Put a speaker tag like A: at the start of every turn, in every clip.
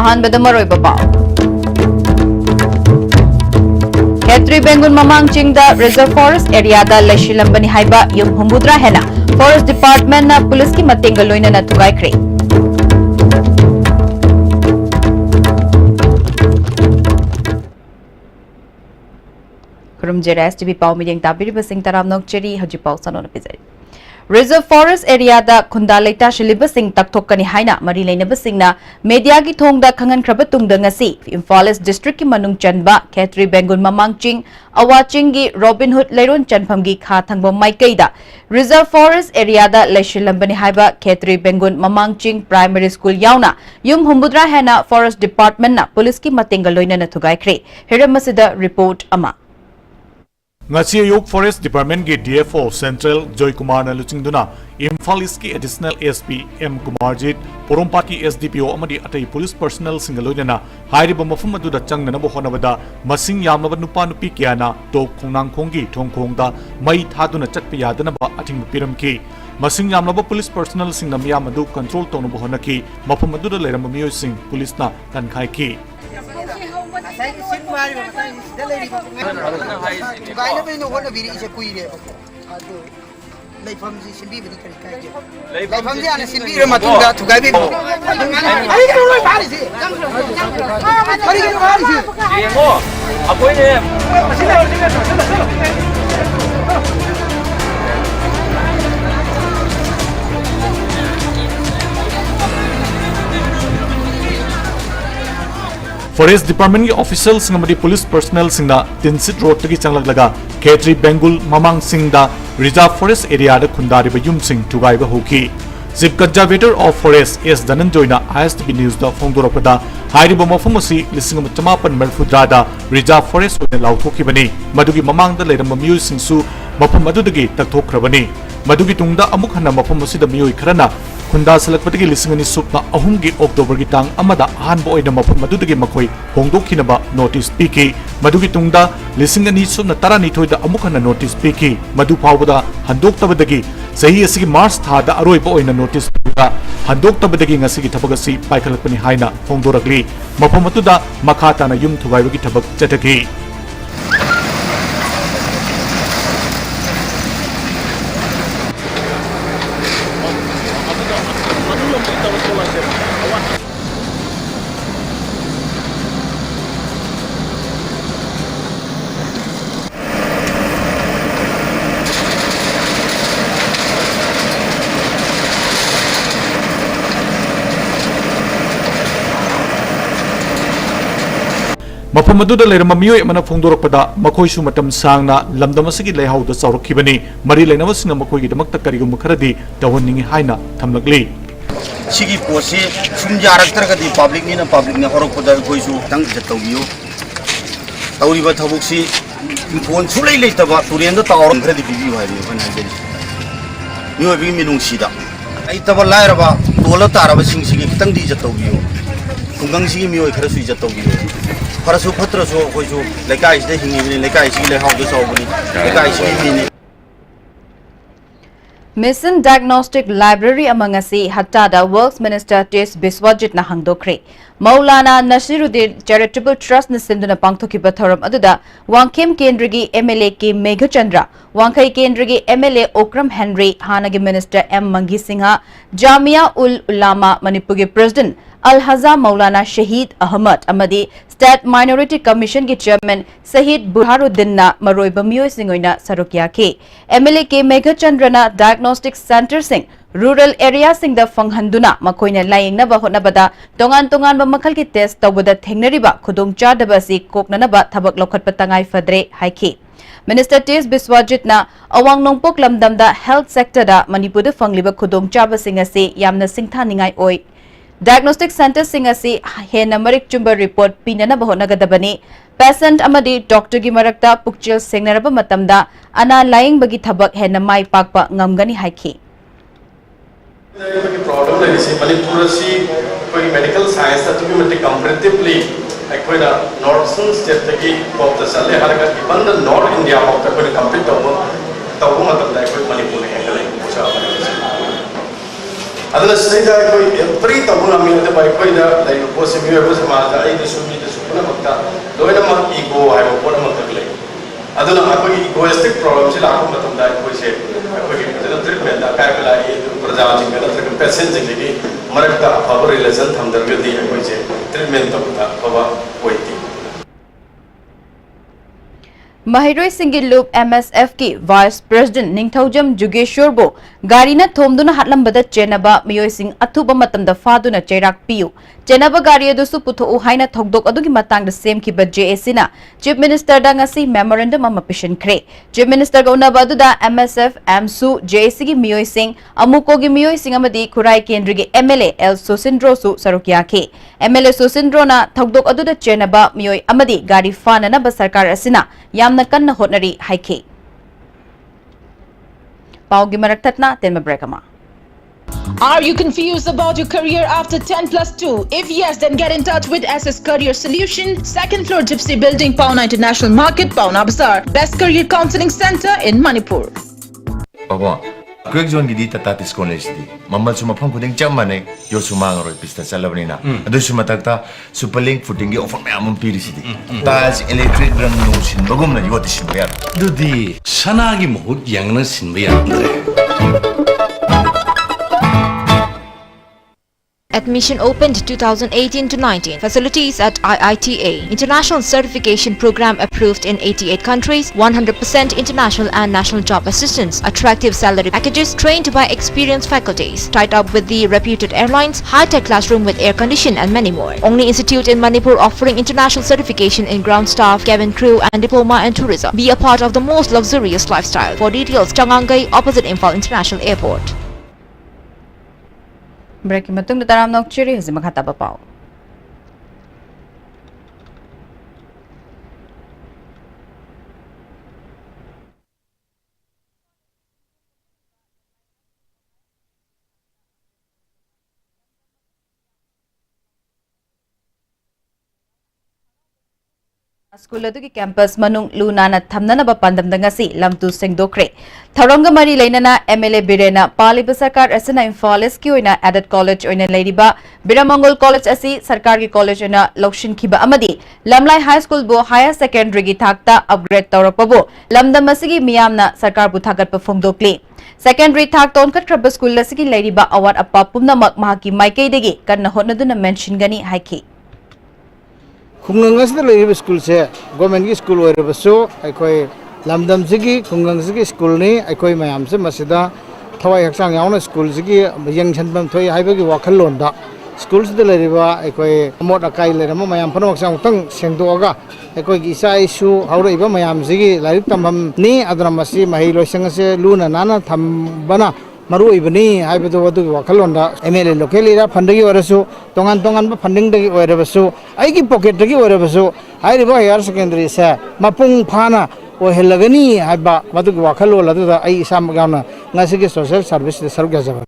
A: अहानबदा मरोइबा पाव Khetri Bengun Mamang Chingda Reserve Forest Area da Laishilambani Haiba Yum Humbudra Hena Forest Department na Police ki matenga loina na tugai kre Kurum Jera STV Pau Miding Tabiri Basing Taram Nok Cheri Haji Pau Sanona Pizari Reserve Forest Area da Kundalaita Shiliba Singh Taktokani Haina Mari Lainaba Singna Media gi Thongda Khangan Krabatung da ngasi Imphal East District ki Manung Chanba Khetri Bengun Mamang Ching Awaching gi Robin Hood Leron Chanpham gi Kha Thangbo Maikaida Reserve Forest Area da Laishilambani Haiba Khetri Bengun Mamang Ching Primary School Yauna Yum Humbudra Hena Forest Department na Police ki matenga loina na thugai kre Hiramasida report ama
B: Ngasi Ayuk Forest Department के DFO Central Joy Kumar na luchingduna Imphal East की Additional SP M Kumarjit Porumpati SDPO amadi atai police personnel singalodena hairiba mafum aduda changnana bo honabada masing yamnaba nupa nupi kiana to khongnang khonggi thongkhongda mai thaduna chatpa yadana ba athing piramki masing yamnaba police personnel singna miyam adu control tonu bo honaki mafum aduda leiramba miyoi sing police na tankhai ki Forest Department के officials नमदी police personnel सिंगना तिनसित road तकी चंगलग लगा Khetri Bengun Mamang Singh da Reserve Forest area da खुंदारी बयुम Singh टुगाई बहोकी Chief Conservator of Forest S Dhananjoy na ISTV News da फोंदोरपदा हाइरिबो मफम असि लिसिंग चमापन मरफुद्रा da Reserve Forest ओने लाउथोकी बनी मदुगी ममांग दा लेरम मियोय सिंगसु मफम अदुदगी तकथोखरबनी मदुगी तुंगदा अमुक हन्ना मफम असिदा मियोय खरना खुंदा सलकपतगी लिसिंगनि सुपना अहुमगी October की तांग अमदा अहानबो ओइना मफम मदुदगी मखोय होंदोखिनबा notice Peaky मदुगी तुंगदा लिसिंगनि सुपना तरानिथोयदा अमुक हन्ना notice Peaky मदु फावबदा हंदोक्तबदगी सही असिगी मार्च थादा अरोइबा ओइना notice पीका हंदोक्तबदगी ngasiगी थबगसि पाइखलकपनि हाइना फोंदोरकली मफम अतुदा मखाताना yum थुगाइबगी थबक चटकी मफम अदुदा लेरम मियोय मना फोंदोरकपदा मखोयसु मतम सांगना लमदम असगी लेहाउदा चौरखिबनी मरी लेनवसिंग मखोयगी दमकता करिगुम खरदी तवनिंग हाइना थमलकली
C: सिगी पोसे सुम यारक्तरगदी पब्लिक निना पब्लिक ने हरकपदा कोयसु तंग जतौबियो तौरिबा थबुकसी फोन सुलै लेतबा तुरेंदा तावरम खरदी बिबि हाइबे फन हाइजे मियोय बि मिनुंगसिदा आई तबा लायरबा तोला तारबा सिंगसिगी तंगदी जतौबियो खुंगंगसिगी मियोय खरसु जतौबियो फरसु फत्रसु कोइसु लेकाइसदे हिंगिबनि लेकाइसि लेहाउदो सावबनि लेकाइसि हिनि
A: Mission Diagnostic Library among asi Hattada Works Minister Tes Biswajit na hangdokre Maulana Nasiruddin Charitable Trust na sinduna pangthokiba thoram aduda Wangkhem Kendrigi MLA ki Megha Chandra Wangkai Kendrigi MLA Okram Henry Hanagi Minister M Mangi Singha Jamia ul Ulama Manipuri President Al-Haza Maulana Shahid Ahmad Amadi State Minority Commission ki Chairman Sahid Burhanuddin na Maroiba Mioy Singoina Sarokya ke MLA ke Megha Chandra na Diagnostic Center Sing Rural Area Sing da Fanghanduna Makoina Laying na Bahonabada Tongan Tongan Bamakal ki test Tawada Thengnariba Kudong Chadaba si Koknanaba Tabak Lokat Patangai Fadre Haiki Minister Tes Biswajit na Awang Nongpok Lamdam da Health Sector da Manipur Fangliba Kudong Chaba Sing asi Yamna Singtha Ningai Oi Diagnostic Center Sing asi hena marik chumba report pinana bahonagadabani patient amadi doctor gi marakta pukchil sengnaraba matamda ana lying bagi thabak hena mai pakpa ngamgani haiki
D: problem la isi Manipur si koi medical science ta to be comparatively akoida northern state tagi of the sale haraga even the north India of the koi compete tawu matamda koi Manipur he kale pucha aduna sida koi every tabuna mi te bai koi da lai ko se mi ko sama da ai de sumi de supuna makta loina ma ego ai ko pora makta lai aduna ko egoistic problem se la ko matam da ko se ko ki aduna treatment da kai la ai praja jing da tra patient jing ki marakta power relation tham dar ga di ko se treatment ta ba koi ti
A: Mahiroi Singi Loop MSF ki Vice President Ningthaujam Jugeshwar bo garina thomduna hatlambada chenaba miyoi sing athuba matamda faduna cheirak piyu chenaba gari adusu putho haina thokdok adugi matangda semkiba JAC na Chief Minister da ngasi memorandum ama pishin khre Chief Minister ga unaba aduda MSF AMSU JAC gi miyoi sing amuko gi miyoi sing amadi Khurai Kendri gi MLA L Susindro su sarukya ke MLA Susindro na thokdok aduda chenaba miyoi amadi gari fana na ba sarkar asina yamna kanna hotnari haike paugi maraktatna tenma brekama.
E: Are you confused about your career after 10+2? If yes, then get in touch with SS Career Solution, 2nd floor Gypsy Building, Pauna International Market, Pauna Bazaar. Best Career Counseling Center in Manipur.
F: Papa, quick zone gidi Tatis College di. Mamal suma phang kuding chamane yo sumang roi pista salabni na. Adu suma takta superlink footing gi offer me amon piri sidi. Tas electric rang no sin bagum na yo tisin bayar.
G: Dudi sanagi mohut yang na sin bayar andre.
H: Admission opened 2018-19. Facilities at IITA. International certification program approved in 88 countries. 100% international and national job assistance. Attractive salary packages. Trained by experienced faculties. Tied up with the reputed airlines. High-tech classroom with air condition and many more. Only institute in Manipur offering international certification in ground staff, cabin crew and diploma in tourism. Be a part of the most luxurious lifestyle. For details, Changangai opposite Imphal International Airport.
A: Break matung da taram nok chiri hizima khata ba pau School adu ki campus manung lunana thamnana ba pandam da ngasi lamtu sengdokre tharanga mari leinana MLA Birena Paliba Sarkar asana Imphal ki oina added college oina leiriba Biramangol college asi sarkar ki college oina lokshin khiba amadi lamlai high school bo higher secondary gi thakta upgrade tawrakpabo lamdam asigi miyamna sarkar bu thagat pa phongdokli secondary thak ton khatraba school asigi leiriba award apa pumnamak mahaki maikei degi kanna hotnaduna mention gani haiki
I: Kungang asda lehi school se government ki school ore baso aikoi lamdam sigi kungang sigi school ni aikoi mayam se masida thawai haksang yauna school sigi yang chanbam thoi haibagi wakhallon da school se lehi ba aikoi amot akai le rama mayam phano haksang tang sengdoga aikoi gi isa isu haura iba mayam sigi larik tamam ni adra masi mahi loisang se luna nana thambana maru ibani haibadu wadu wakalonda MLA locally ra funding orasu tongan ba funding dagi orabasu aigi pocket dagi orabasu hairiba higher secondary sa mapung phana o helagani haiba wadu wakalola da ai sam gana ngasigi social service de sarga jaba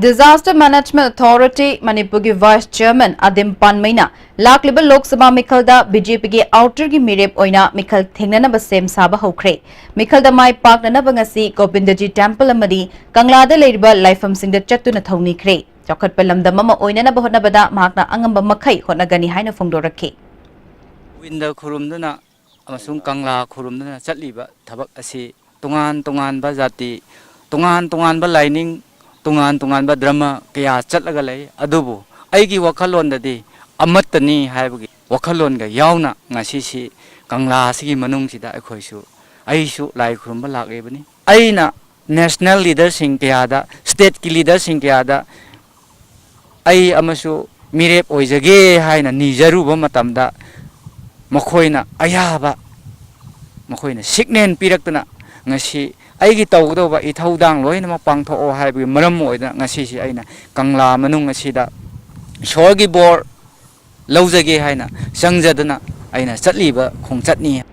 A: Disaster Management Authority Manipur ki Vice Chairman Adim Panmaina Laklibal Lok Sabha Mikhalda BJP ki outer ki mirep oina Mikhal thengnana ba sem saba hokre Mikhalda mai paknana ba ngasi Gobindaji Temple amadi Kanglada leiriba Laifam Singda chattuna thawni khre Chokhat palamda mama oina na bahotna bada mahakna angamba makhai hotnagani haina phongdorakhe
J: Winda khurumduna amasung Kangla khurumduna chatliba thabak asi tongan ba jati tongan ba lining tongan ba drama kaya chatlaga lay adubu aigi wakhalon dadi amattani haibagi wakhalon ga yauna ngasi si Kangla sigi manung sida akhoisu aisu lai khurumba lagebani aina national leader sing kaya da state ki leader sing kaya da ai amasu mirep oijage haina nijaru ba matamda makhoina ayaba makhoina signen piraktuna ngasi aigi tawdo ba ithaudang loina ma pangtho o hai bi maram oida ngasi si aina kangla manung ngasi da shorgi bor laujage haina sangjadana aina chatliba khongchatni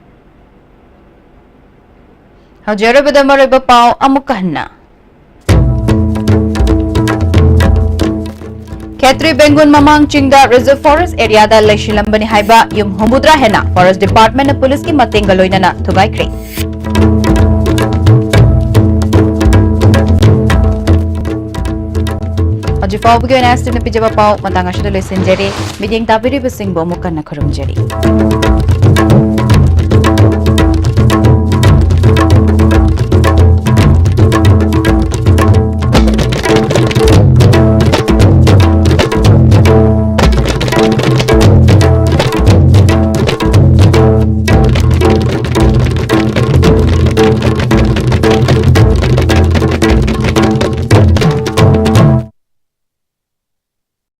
A: Haujarabada mariba pau amukahna. Khetri Bengun Mamang Chingda Reserve Forest Area da Laishilambani Haiba Yum Homudra Hena Forest Department of Police ki Matenga Loinana Thugai Kre. Aji Pau Bugyo Nastim na Pijaba Pau Matanga Shadu Lesenjeri Miding Tabiri Bising Bomukan na Kurumjeri.